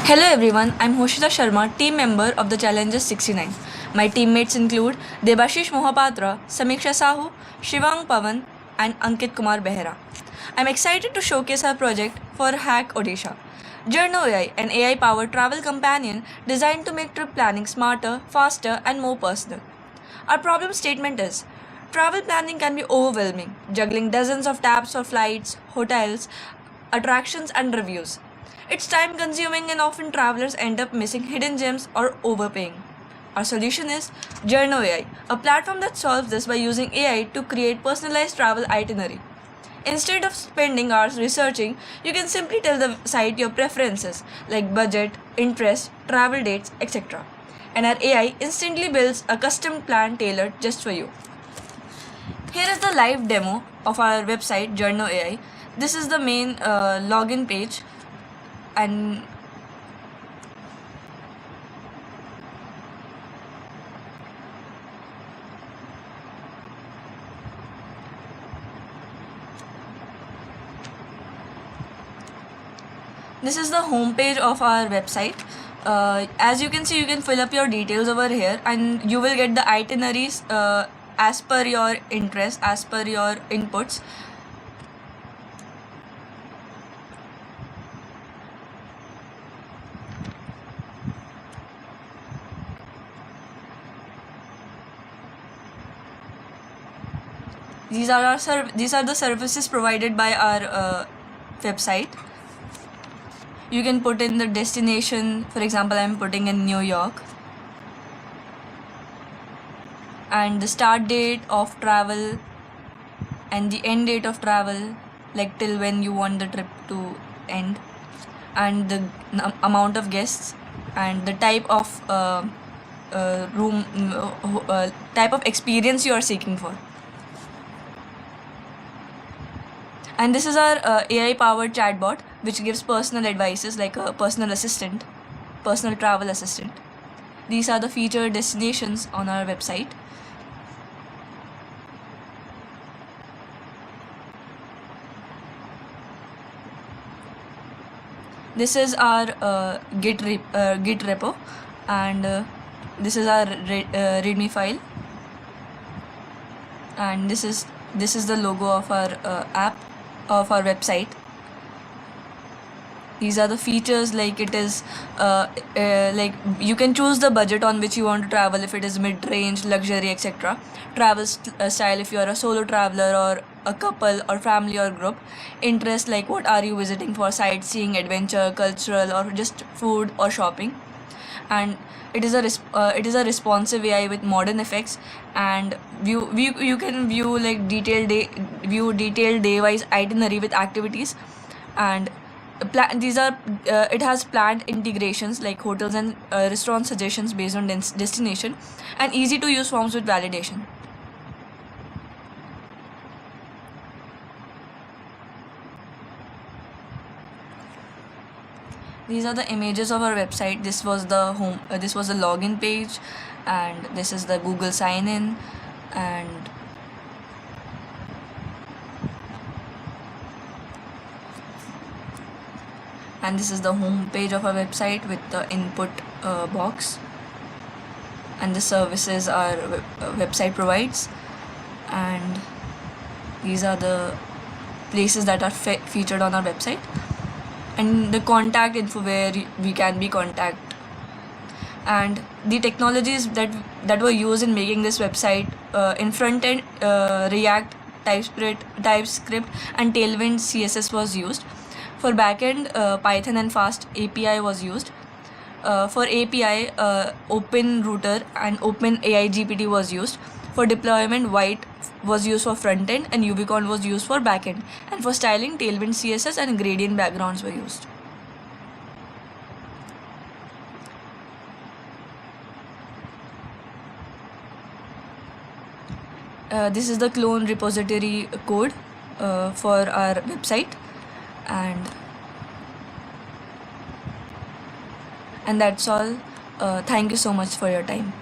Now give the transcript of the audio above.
Hello everyone, I'm Hoshita Sharma, team member of the Challengers 69. My teammates include Debashish Mohapatra, Samiksha Sahu, Shivang Pavan, and Ankit Kumar Behra. I'm excited to showcase our project for Hack Odisha. Journo AI, an AI powered travel companion designed to make trip planning smarter, faster, and more personal. Our problem statement is travel planning can be overwhelming, juggling dozens of tabs for flights, hotels, attractions, and reviews. It's time consuming, and often travelers end up missing hidden gems or overpaying. Our solution is Journo AI, a platform that solves this by using AI to create personalized travel itinerary. Instead of spending hours researching, you can simply tell the site your preferences like budget, interest, travel dates, etc. And our AI instantly builds a custom plan tailored just for you. Here is the live demo of our website Journo AI. This is the main login page, and this is the home page of our website. As you can see, you can fill up your details over here and you will get the itineraries as per your interest, as per your inputs. These are the services provided by our website. You can put in the destination. For example, I'm putting in New York, and the start date of travel and the end date of travel, like till when you want the trip to end, and the amount of guests, and the type of room type of experience you are seeking for. And this is our AI powered chatbot, which gives personal advices like a personal assistant, personal travel assistant. These are the featured destinations on our website. This is our Git repo, and this is our README file, and this is the logo of our app, of our website. These are the features, like it is like you can choose the budget on which you want to travel, if it is mid-range, luxury, etc. Travel style, if you are a solo traveler or a couple or family or group. Interest, like what are you visiting for, sightseeing, adventure, cultural, or just food or shopping. And it is a responsive AI with modern effects, and you can view like detailed day-wise itinerary with activities, and it has planned integrations like hotels and restaurant suggestions based on destination, and easy to use forms with validation. These are the images of our website. This was the home. This was the login page, and this is the Google sign in, and this is the home page of our website with the input box, and the services our website provides, and these are the places that are featured on our website, and the contact info where we can be contacted, and the technologies that were used in making this website. In front end, React, TypeScript, and Tailwind CSS was used. For backend, Python and Fast API was used. For API, OpenRouter and OpenAI GPT was used. For deployment, White was used for front end and Ubicon was used for backend. And for styling, Tailwind CSS and gradient backgrounds were used. This is the clone repository code for our website, and that's all. Thank you so much for your time.